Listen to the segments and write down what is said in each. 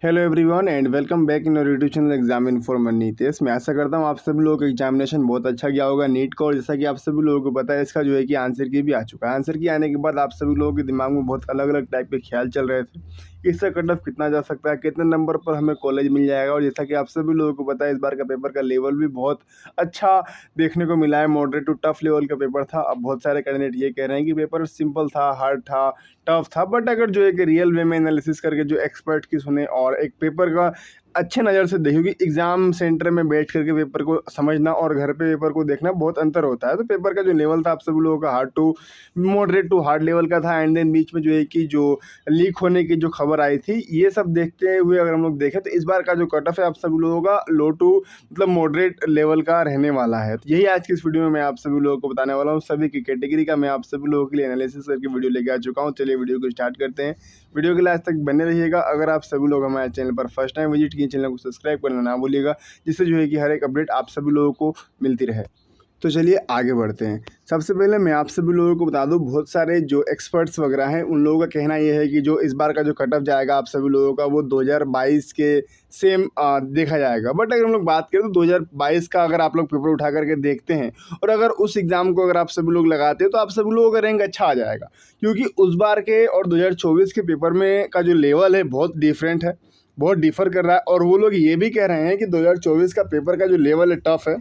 Hello everyone and welcome back in your YouTube channel exam informer Nitish. मैं आशा करता हूँ आप सभी लोगों का एग्जामिनेशन बहुत अच्छा गया होगा नीट का। और जैसा कि आप सभी लोगों को पता है, इसका जो है कि आंसर की भी आ चुका है। आंसर की आने के बाद आप सभी लोगों के दिमाग में बहुत अलग अलग टाइप के ख्याल चल रहे थे कि इसका कट ऑफ कितना जा सकता है, कितने नंबर पर हमें कॉलेज मिल जाएगा। और जैसा कि आप सभी लोगों को पता है, इस बार का पेपर का लेवल भी बहुत अच्छा देखने को मिला है। मॉडरेट टू टफ लेवल का पेपर था। अब बहुत सारे कैंडिडेट ये कह रहे हैं कि पेपर सिंपल था, हार्ड था, टफ था, बट अगर जो है कि रियल वे में एनालिसिस करके जो एक्सपर्ट की सुने और एक पेपर का अच्छे नज़र से देखो कि एग्ज़ाम सेंटर में बैठ करके पेपर को समझना और घर पे पेपर को देखना बहुत अंतर होता है। तो पेपर का जो लेवल था आप सभी लोगों का hard to moderate to hard level का था। एंड देन बीच में जो है कि जो लीक होने की जो खबर आई थी, ये सब देखते हुए अगर हम लोग देखें तो इस बार का जो कट ऑफ है आप सभी लोगों का लो टू मतलब मॉडरेट लेवल का रहने वाला है। तो यही आज की इस वीडियो में मैं आप सभी लोगों को बताने वाला हूँ। सभी की कैटेगरी का मैं आप सभी लोगों के लिए एनालिसिस करके वीडियो लेके आ चुका हूँ। चलिए वीडियो को स्टार्ट करते हैं। वीडियो के लिए आज तक बने रहिएगा। अगर आप सभी लोग हमारे चैनल पर फर्स्ट टाइम विजिट किए, चैनल को सब्सक्राइब करना ना भूलिएगा, जिससे जो है कि हर एक अपडेट आप सभी लोगों को मिलती रहे। तो चलिए आगे बढ़ते हैं। सबसे पहले मैं आप सभी लोगों को बता दूं, बहुत सारे जो एक्सपर्ट्स वगैरह हैं उन लोगों का कहना यह है कि जो इस बार का जो कट ऑफ जाएगा आप सभी लोगों का वो 2022 के सेम देखा जाएगा। बट अगर हम लोग बात करें तो 2022 का अगर आप लोग पेपर उठा करके देखते हैं और अगर उस एग्ज़ाम को अगर आप सभी लोग लगाते हैं तो आप सभी लोगों का रैंक अच्छा आ जाएगा, क्योंकि उस बार के और 2024 के पेपर में का जो लेवल है बहुत डिफरेंट है, बहुत डिफ़र कर रहा है। और वो लोग ये भी कह रहे हैं कि 2024 का पेपर का जो लेवल है टफ है,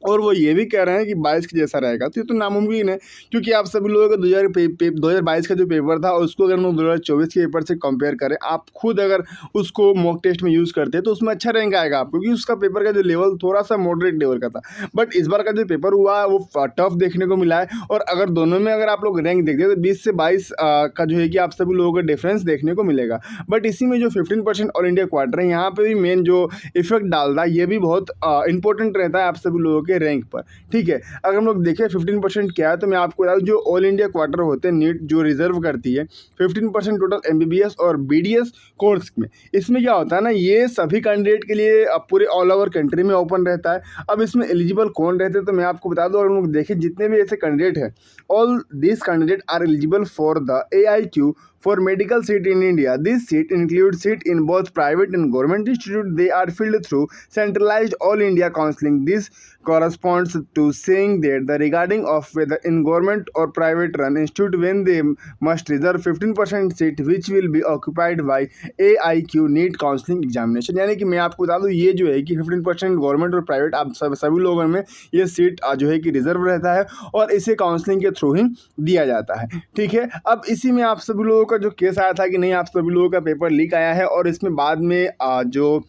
और वो ये भी कह रहे हैं कि 22 के जैसा रहेगा। तो ये तो नामुमकिन है, क्योंकि आप सभी लोगों का 2022 का जो पेपर था उसको अगर हम लोग 2024 के पेपर से कंपेयर करें, आप खुद अगर उसको मॉक टेस्ट में यूज़ करते हैं तो उसमें अच्छा रैंक आएगा आपको, क्योंकि उसका पेपर का जो लेवल थोड़ा सा मॉडरेट लेवल का था। बट इस बार का जो पेपर हुआ है वो टफ देखने को मिला है। और अगर दोनों में अगर आप लोग रैंक देखते हैं तो 20 से 22 का जो है कि आप सभी लोगों का डिफरेंस देखने को मिलेगा। बट इसी में जो 15% ऑल इंडिया क्वार्टर है, यहाँ पे भी मेन जो इफेक्ट डालता है ये भी बहुत इंपॉर्टेंट रहता है आप सभी लोगों के रैंक पर। ठीक है, अगर हम लोग देखें 15% क्या है, तो मैं आपको बता दूं जो ऑल इंडिया क्वार्टर होते हैं नीट जो रिजर्व करती है 15% टोटल एमबीबीएस और बीडीएस कोर्स में। इसमें क्या होता है ना, ये सभी कैंडिडेट के लिए पूरे ऑल ओवर कंट्री में ओपन रहता है। अब इसमें एलिजिबल कौन रहते हैं तो मैं आपको बता दूं, अगर हम लोग देखें जितने भी ऐसे कैंडिडेट हैं, all this candidate are eligible for the AIQ for medical seat in India. This seat includes seat in both private and government institute. They are filled through centralized all India counseling. This corresponds to saying that the regarding of whether in government or private run institute when they must reserve 15% seat which will be occupied by AIQ NEET counseling examination। यानी कि मैं आपको बता दूं ये जो है कि 15% गवर्नमेंट और प्राइवेट आप सभी लोगों में ये सीट जो है कि रिजर्व रहता है और इसे काउंसलिंग के थ्रू ही दिया जाता है। ठीक है, अब इसी में आप सभी लोगों का जो केस आया था कि नहीं आप सभी लोगों का पेपर लीक आया है, और इसमें बाद में जो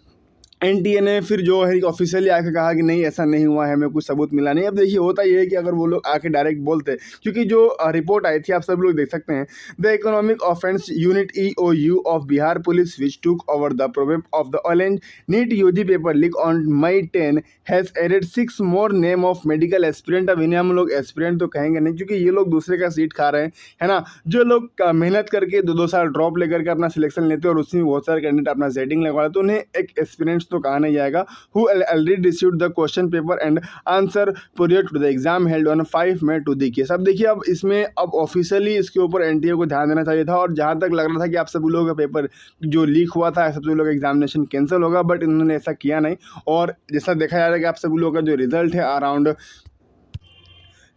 एनटीए ने फिर जो है ऑफिशियली आके कहा कि नहीं ऐसा नहीं हुआ है, हमें कुछ सबूत मिला नहीं। अब देखिए होता ये है कि अगर वो लोग आके डायरेक्ट बोलते, क्योंकि जो रिपोर्ट आई थी आप सब लोग देख सकते हैं, the economic offence unit EOU of Bihar police which took over the probe of the orange NEET UG paper leak on May 10 has added 6 more name of medical aspirant. अब इन्हें हम लोग एस्पिरेंट तो कहेंगे नहीं, क्योंकि ये लोग दूसरे का सीट खा रहे हैं, है ना। जो लोग मेहनत करके 2-2 साल ड्रॉप लेकर के अपना सिलेक्शन लेते हैं और उसमें बहुत सारे कैंडिडेट अपना सेटिंग लगवा लेते हैं, तो उन्हें एक एस्पिरेंट्स तो कहा नहीं जाएगा। Who already received the question paper and answer prior to the exam held on 5 May to the case। अब देखिए, अब इसमें अब ऑफिशियली इसके ऊपर एनटीए को ध्यान देना चाहिए था, और जहां तक लग रहा था कि आप सभी लोगों का पेपर जो लीक हुआ था सब सभी लोग एग्जामिनेशन कैंसिल होगा, बट इन्होंने ऐसा किया नहीं। और जैसा देखा जा रहा है कि आप सभी लोगों का जो रिजल्ट है अराउंड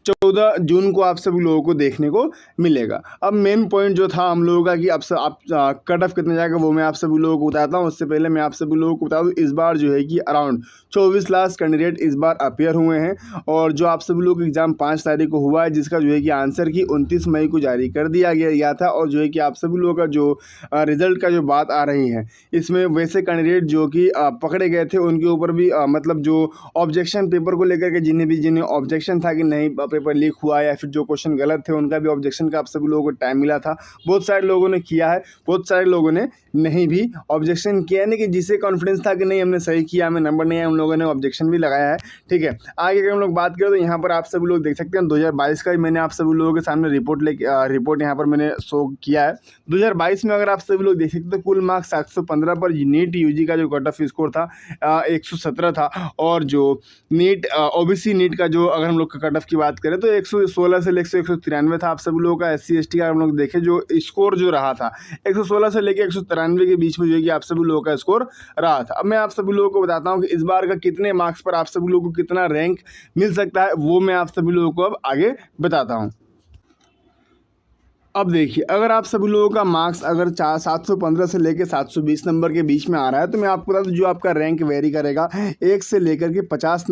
14 जून को आप सभी लोगों को देखने को मिलेगा। अब मेन पॉइंट जो था हम लोगों का कि आप कट ऑफ कितना जाएगा वो मैं आप सभी लोगों को बताता हूँ। उससे पहले मैं आप सभी लोगों को बता दूँ, इस बार जो है कि अराउंड 24 लाख कैंडिडेट इस बार अपेयर हुए हैं, और जो आप सभी लोगों का एग्जाम 5 तारीख को हुआ है, जिसका जो है कि आंसर की 29 मई को जारी कर दिया गया था। और जो है कि आप सभी लोगों का जो रिजल्ट का जो बात आ रही है, इसमें वैसे कैंडिडेट जो कि पकड़े गए थे उनके ऊपर भी मतलब जो ऑब्जेक्शन पेपर को लेकर के जिन्हें ऑब्जेक्शन था कि नहीं पेपर लीक हुआ या फिर जो क्वेश्चन गलत थे, उनका भी ऑब्जेक्शन का आप सभी लोगों को टाइम मिला था। बहुत सारे लोगों ने किया है, बहुत सारे लोगों ने नहीं भी ऑब्जेक्शन किया, यानी कि जिसे कॉन्फिडेंस था कि नहीं हमने सही किया, हमें नंबर नहीं आया, उन लोगों ने ऑब्जेक्शन भी लगाया है। ठीक है, आगे अगर हम लोग बात करें तो यहाँ पर आप सभी लोग देख सकते हैं 2022 का मैंने आप सभी लोगों के सामने रिपोर्ट यहाँ पर मैंने शो किया है। 2022 में अगर आप सभी लोग देख सकते हैं तो कुल मार्क्स 715 पर नीट यूजी का जो कट ऑफ स्कोर था 117 था, और जो नीट OBC नीट का जो अगर हम लोग कट ऑफ की बात करें तो 116 से लेकर 193 था आप सभी लोगों का SC ST का हम लोग देखें जो स्कोर जो रहा था 116 से लेकर 193 के बीच में जो है कि आप सभी लोगों का स्कोर रहा था। अब मैं आप सभी लोगों को बताता हूँ कि इस बार का कितने मार्क्स पर आप सभी लोगों को कितना रैंक मिल सकता है, वो मैं आप सभी लोगों को अब आगे बताता हूँ। अब देखिए, अगर आप सभी लोगों का मार्क्स अगर 715 से लेकर 720 नंबर के बीच में आ रहा है तो मैं आपको बता दूं जो आपका रैंक वेरी करेगा 1 से लेकर के 50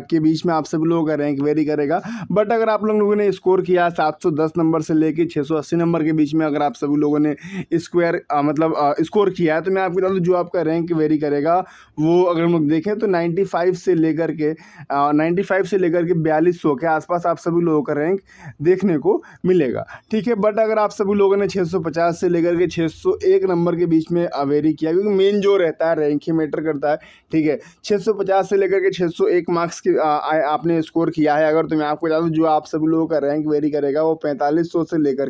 के बीच में आप सभी लोगों का रैंक वेरी करेगा। बट अगर आप लोगों ने स्कोर किया 710 नंबर से लेकर 680 नंबर के बीच में अगर आप सभी लोगों ने स्कोर किया है तो मैं आपको बता दूँ जो आपका रैंक वेरी करेगा वो अगर हम लोग देखें तो 95 से लेकर के 4200 के आसपास आप सभी लोगों का रैंक देखने को मिलेगा। ठीक है, बट अगर आप सभी लोगों ने 650 से लेकर के 601 नंबर के बीच में वेरी किया, क्योंकि मेन जो रहता है रैंक ही मैटर करता है। ठीक है, 650 से लेकर के 601 मार्क्स के आपने स्कोर किया है अगर, तो मैं आपको बता दूं जो आप सभी लोगों का रैंक वेरी करेगा वो 4500 से लेकर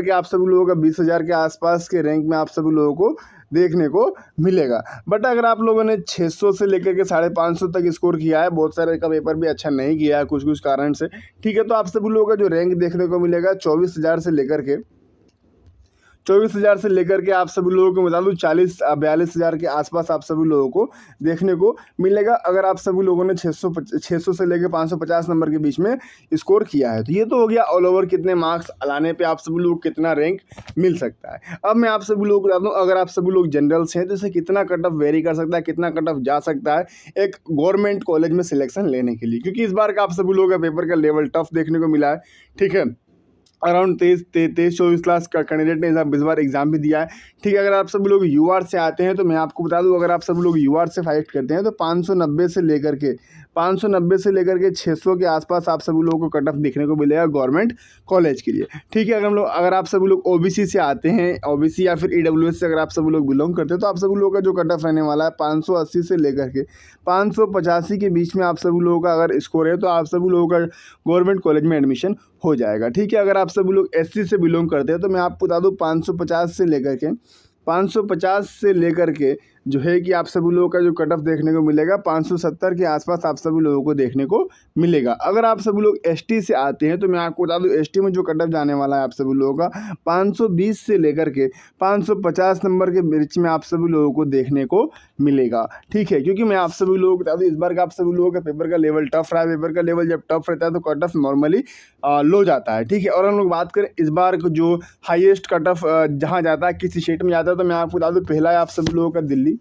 के आप सभी लोगों का 20,000 के आसपास के रैंक में आप सभी लोगों को देखने को मिलेगा। बट अगर आप लोगों ने 600 से लेकर के 550 तक स्कोर किया है, बहुत सारे का पेपर भी अच्छा नहीं किया है कुछ कारण से, ठीक है, तो आप सभी लोगों का जो रैंक देखने को मिलेगा 24,000 से लेकर के आप सभी लोगों को बता दूँ 42,000 के आसपास आप सभी लोगों को देखने को मिलेगा अगर आप सभी लोगों ने 600 से लेकर 550 नंबर के बीच में स्कोर किया है। तो ये तो हो गया ऑल ओवर कितने मार्क्स लाने पे आप सभी लोगों को कितना रैंक मिल सकता है। अब मैं आप सभी लोगों को बता दूँ अगर आप सभी लोग जनरल्स हैं तो इसे कितना कट ऑफ वेरी कर सकता है, कितना कट ऑफ जा सकता है एक गवर्नमेंट कॉलेज में सिलेक्शन लेने के लिए, क्योंकि इस बार का आप सभी लोगों का पेपर का लेवल टफ देखने को मिला है। ठीक है, अराउंड 23-24 लाख का कैंडिडेट ने इस बार एग्जाम भी दिया है। ठीक है, अगर आप सभी लोग यूआर से आते हैं तो मैं आपको बता दूं अगर आप सभी लोग यूआर से फाइट करते हैं तो 590 से लेकर के 600 के आसपास आप सभी लोगों को कट ऑफ देखने को मिलेगा गवर्नमेंट कॉलेज के लिए। ठीक है, अगर आप सभी लोग ओबीसी से आते हैं, ओबीसी या फिर ईडब्ल्यूएस से अगर आप सभी लोग बिलोंग करते हैं तो आप सभी लोगों का जो कट ऑफ रहने वाला है 580 से लेकर के 585 के बीच में आप सभी लोगों का अगर स्कोर है तो आप सभी लोगों का गवर्नमेंट कॉलेज में एडमिशन हो जाएगा। ठीक है, अगर आप सभी लोग एससी से बिलोंग करते हैं तो मैं आपको बता दूं 550 से लेकर के जो है कि आप सभी लोगों का जो कट ऑफ देखने को मिलेगा 570 के आसपास आप सभी लोगों को देखने को मिलेगा। अगर आप सभी लोग एसटी से आते हैं तो मैं आपको बता दूं एसटी में जो कट ऑफ जाने वाला है आप सभी लोगों का 520 से लेकर के 550 नंबर के बीच में आप सभी लोगों को देखने को मिलेगा। ठीक है, क्योंकि मैं आप सभी लोगों को बता दूं इस बार का आप सभी लोगों का पेपर का लेवल टफ रहा है। पेपर का लेवल जब टफ रहता है तो कट ऑफ नॉर्मली लो जाता है। ठीक है, और हम लोग बात करें इस बार जो हाईएस्ट कट ऑफ जहाँ जाता है किसी स्टेट में जाता है तो मैं आपको बता दूं पहला है आप सभी लोगों का दिल्ली,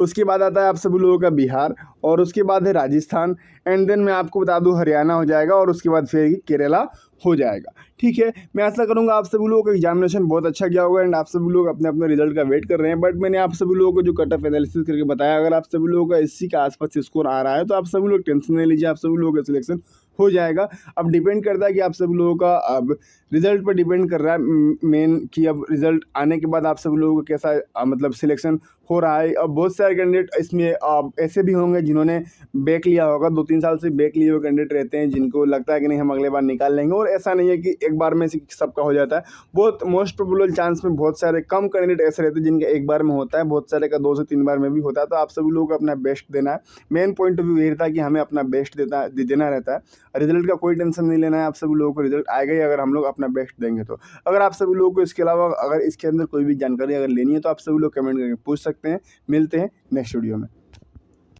उसके बाद आता है आप सभी लोगों का बिहार, और उसके बाद है राजस्थान, एंड देन मैं आपको बता दूं हरियाणा हो जाएगा, और उसके बाद फिर केरला हो जाएगा। ठीक है, मैं आशा करूंगा आप सभी लोगों का एग्जामिनेशन बहुत अच्छा गया होगा एंड आप सभी लोग अपने अपने रिजल्ट का वेट कर रहे हैं। बट मैंने आप सभी लोगों को जो कट ऑफ एनालिसिस करके बताया, अगर आप सभी लोगों का 80 के आसपास स्कोर आ रहा है तो आप सभी लोग टेंशन नहीं लीजिए, आप सभी लोगों का सिलेक्शन हो जाएगा। अब डिपेंड करता है कि आप सभी लोगों का अब रिजल्ट पर डिपेंड कर रहा है मेन, कि अब रिजल्ट आने के बाद आप सभी लोगों को कैसा मतलब सिलेक्शन हो रहा है। अब बहुत सारे कैंडिडेट इसमें ऐसे भी होंगे जिन्होंने बैक लिया होगा, 2-3 साल से बैक लिए हुए कैंडिडेट रहते हैं जिनको लगता है कि नहीं हम अगले बार निकाल लेंगे, और ऐसा नहीं है कि एक बार में सबका हो जाता है। बहुत मोस्ट प्रोबेबल चांस में बहुत सारे कम कैंडिडेट ऐसे रहते हैं जिनका एक बार में होता है, बहुत सारे का 2 से 3 बार में भी होता है। तो आप सभी लोगों को अपना बेस्ट देना है। मेन पॉइंट ऑफ व्यू ये रहता है कि हमें अपना बेस्ट देना रहता है। रिजल्ट का कोई टेंशन नहीं लेना है, आप सभी लोगों को रिजल्ट आएगा ही अगर हम लोग अपना बेस्ट देंगे तो। अगर आप सभी लोगों को इसके अलावा अगर इसके अंदर कोई भी जानकारी अगर लेनी है तो आप सभी लोग कमेंट करके पूछ सकते हैं। मिलते हैं नेक्स्ट वीडियो में।